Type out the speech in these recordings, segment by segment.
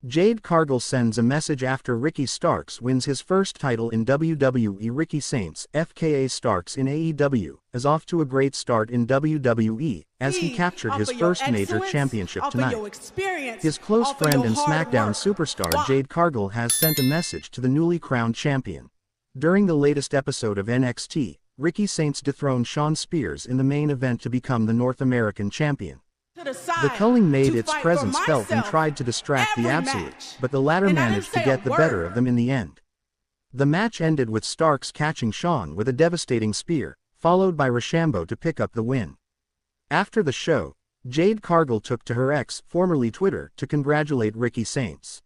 Jade Cargill sends a message after Ricky Starks wins his first title in WWERicky Saints. FKA Starks in AEW is off to a great start in WWE as he captured his first major championship tonight. His close friend and SmackDown Superstar Jade Cargill has sent a message to the newly crowned champion. During the latest episode of NXT, Ricky Saints dethroned Shawn Spears in the main event to become the North American champion. The Culling made its presence felt and tried to distract the Absolute, but the latter managed to get the better of them in the end. The match ended with Starks catching Shawn with a devastating spear, followed by Rochambeau to pick up the win. After the show, Jade Cargill took to her ex, formerly Twitter, to congratulate Ricky Saints.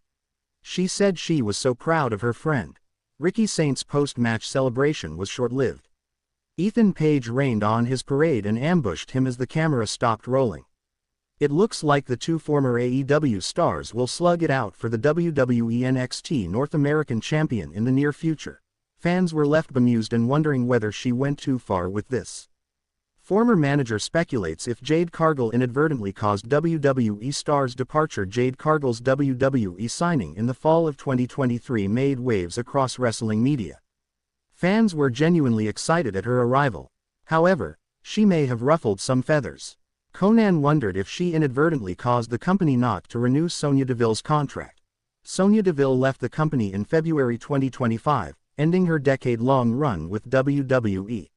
She said she was so proud of her friend. Ricky Saints' post-match celebration was short-lived. Ethan Page rained on his parade and ambushed him as the camera stopped rolling. It looks like the two former AEW stars will slug it out for the WWE NXT North American champion in the near future. Fans were left bemused and wondering whether she went too far with this. Former manager speculates if Jade Cargill inadvertently caused WWE stars departure. Jade Cargill's WWE signing in the fall of 2023 made waves across wrestling media. Fans were genuinely excited at her arrival. However, she may have ruffled some feathers. Konnan wondered if she inadvertently caused the company not to renew Sonya Deville's contract. Sonya Deville left the company in February 2025, ending her decade-long run with WWE.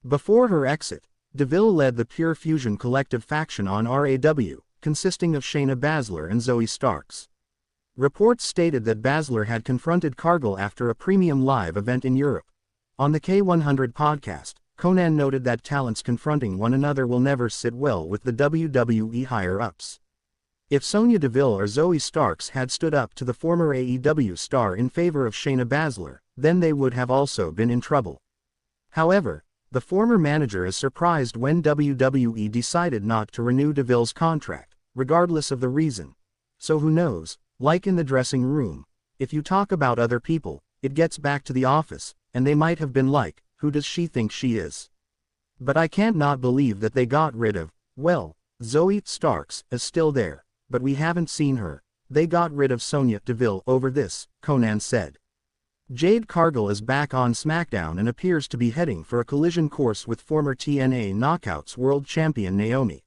Before her exit, Deville led the Pure Fusion Collective faction on RAW, consisting of Shayna Baszler and Zoey Starks. Reports stated that Baszler had confronted Cargill after a premium live event in Europe. On the K100 podcast, Konnan noted that talents confronting one another will never sit well with the WWE higher-ups. If Sonya Deville or Zoey Starks had stood up to the former AEW star in favor of Shayna Baszler, then they would have also been in trouble. However, the former manager is surprised when WWE decided not to renew Deville's contract, regardless of the reason. So who knows, like in the dressing room, if you talk about other people, it gets back to the office, and they might have been like, who does she think she is? But I can't not believe that they got rid of, well, Zoey Starks is still there, but we haven't seen her. They got rid of Sonya Deville over this, Konnan said. Jade Cargill is back on SmackDown and appears to be heading for a collision course with former TNA Knockouts World Champion Naomi.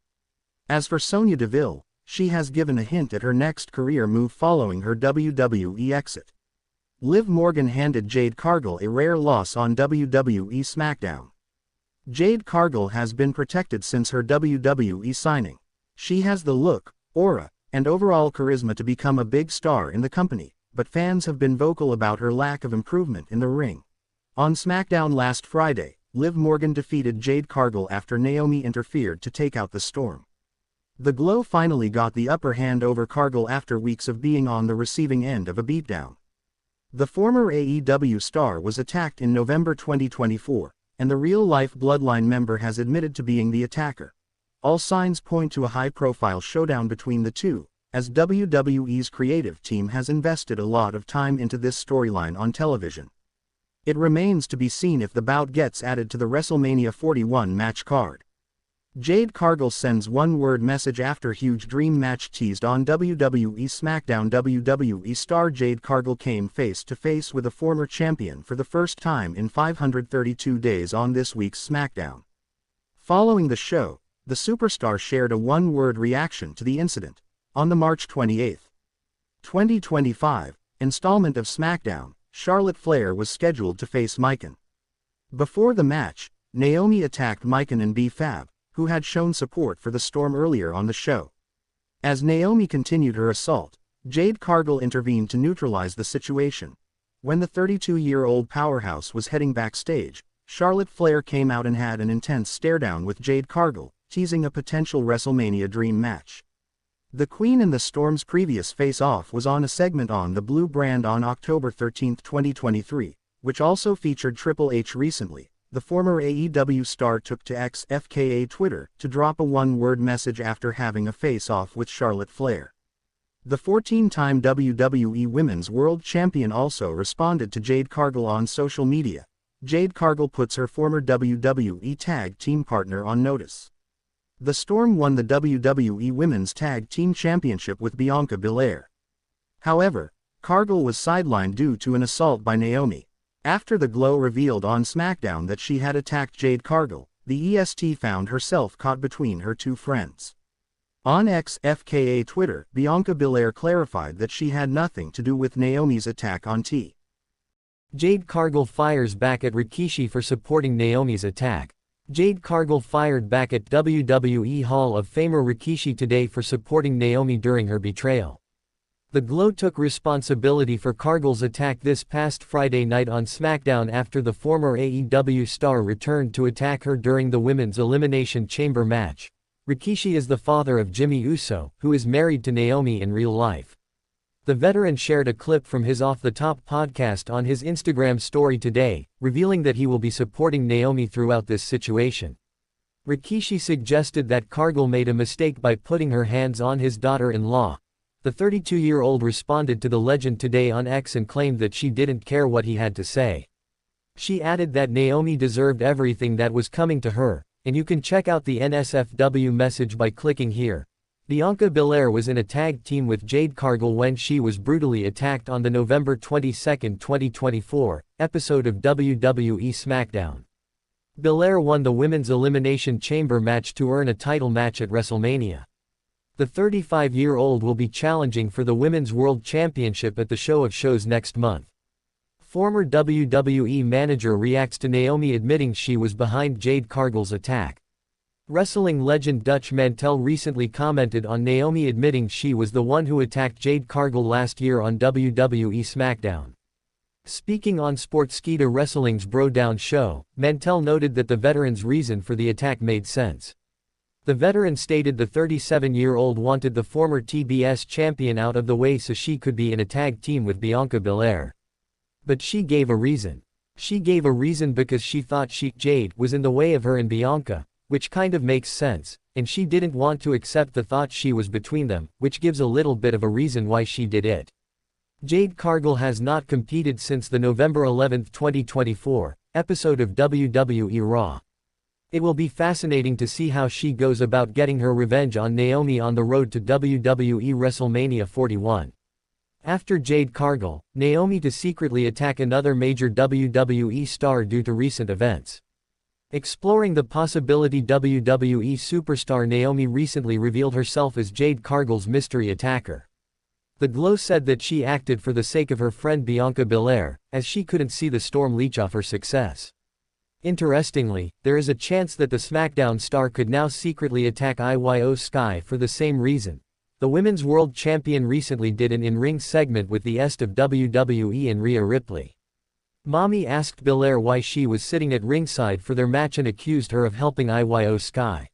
As for Sonya Deville, she has given a hint at her next career move following her WWE exit. Liv Morgan handed Jade Cargill a rare loss on WWE SmackDown. Jade Cargill has been protected since her WWE signing. She has the look, aura, and overall charisma to become a big star in the company, but fans have been vocal about her lack of improvement in the ring. On SmackDown last Friday, Liv Morgan defeated Jade Cargill after Naomi interfered to take out the Storm. The Glow finally got the upper hand over Cargill after weeks of being on the receiving end of a beatdown. The former AEW star was attacked in November 2024, and the real-life Bloodline member has admitted to being the attacker. All signs point to a high-profile showdown between the two, as WWE's creative team has invested a lot of time into this storyline on television. It remains to be seen if the bout gets added to the WrestleMania 41 match card. Jade Cargill sends one-word message after huge dream match teased on WWE SmackDown. WWE star Jade Cargill came face-to-face with a former champion for the first time in 532 days on this week's SmackDown. Following the show, the superstar shared a one-word reaction to the incident. On the March 28, 2025, installment of SmackDown, Charlotte Flair was scheduled to face Mykan. Before the match, Naomi attacked Mykan and B-Fab, who had shown support for the Storm earlier on the show. As Naomi continued her assault, Jade Cargill intervened to neutralize the situation. When the 32-year-old powerhouse was heading backstage, Charlotte Flair came out and had an intense stare-down with Jade Cargill, teasing a potential WrestleMania dream match. The Queen and the Storm's previous face-off was on a segment on the Blue brand on October 13, 2023, which also featured Triple H. Recently, the former AEW star took to FKA Twitter to drop a one-word message after having a face-off with Charlotte Flair. The 14-time WWE Women's World Champion also responded to Jade Cargill on social media. Jade Cargill puts her former WWE Tag Team partner on notice. The Storm won the WWE Women's Tag Team Championship with Bianca Belair. However, Cargill was sidelined due to an assault by Naomi. After the Glow revealed on SmackDown that she had attacked Jade Cargill, the EST found herself caught between her two friends. On X FKA Twitter, Bianca Belair clarified that she had nothing to do with Naomi's attack on T. Jade Cargill fires back at Rikishi for supporting Naomi's attack. Jade Cargill fired back at WWE Hall of Famer Rikishi today for supporting Naomi during her betrayal. The Glow took responsibility for Cargill's attack this past Friday night on SmackDown after the former AEW star returned to attack her during the Women's Elimination Chamber match. Rikishi is the father of Jimmy Uso, who is married to Naomi in real life. The veteran shared a clip from his Off the Top podcast on his Instagram story today, revealing that he will be supporting Naomi throughout this situation. Rikishi suggested that Cargill made a mistake by putting her hands on his daughter-in-law. The 32-year-old responded to the legend today on X and claimed that she didn't care what he had to say. She added that Naomi deserved everything that was coming to her, and you can check out the NSFW message by clicking here. Bianca Belair was in a tag team with Jade Cargill when she was brutally attacked on the November 22, 2024, episode of WWE SmackDown. Belair won the Women's Elimination Chamber match to earn a title match at WrestleMania. The 35-year-old will be challenging for the Women's World Championship at the Show of Shows next month. Former WWE manager reacts to Naomi admitting she was behind Jade Cargill's attack. Wrestling legend Dutch Mantel recently commented on Naomi admitting she was the one who attacked Jade Cargill last year on WWE SmackDown. Speaking on Sportskeeda Wrestling's Bro Down show, Mantel noted that the veteran's reason for the attack made sense. The veteran stated the 37-year-old wanted the former TBS champion out of the way so she could be in a tag team with Bianca Belair. But she gave a reason. She gave a reason because she thought Jade was in the way of her and Bianca, which kind of makes sense, and she didn't want to accept the thought she was between them, which gives a little bit of a reason why she did it. Jade Cargill has not competed since the November 11, 2024, episode of WWE Raw. It will be fascinating to see how she goes about getting her revenge on Naomi on the road to WWE WrestleMania 41. After Jade Cargill, Naomi to secretly attack another major WWE star due to recent events. Exploring the possibility, WWE superstar Naomi recently revealed herself as Jade Cargill's mystery attacker. The Glow said that she acted for the sake of her friend Bianca Belair, as she couldn't see the storm leech off her success. Interestingly, there is a chance that the SmackDown star could now secretly attack Iyo Sky for the same reason. The Women's World Champion recently did an in-ring segment with the est of WWE and Rhea Ripley. Mommy asked Belair why she was sitting at ringside for their match and accused her of helping Iyo Sky.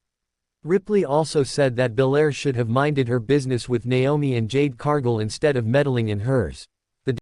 Ripley also said that Belair should have minded her business with Naomi and Jade Cargill instead of meddling in hers.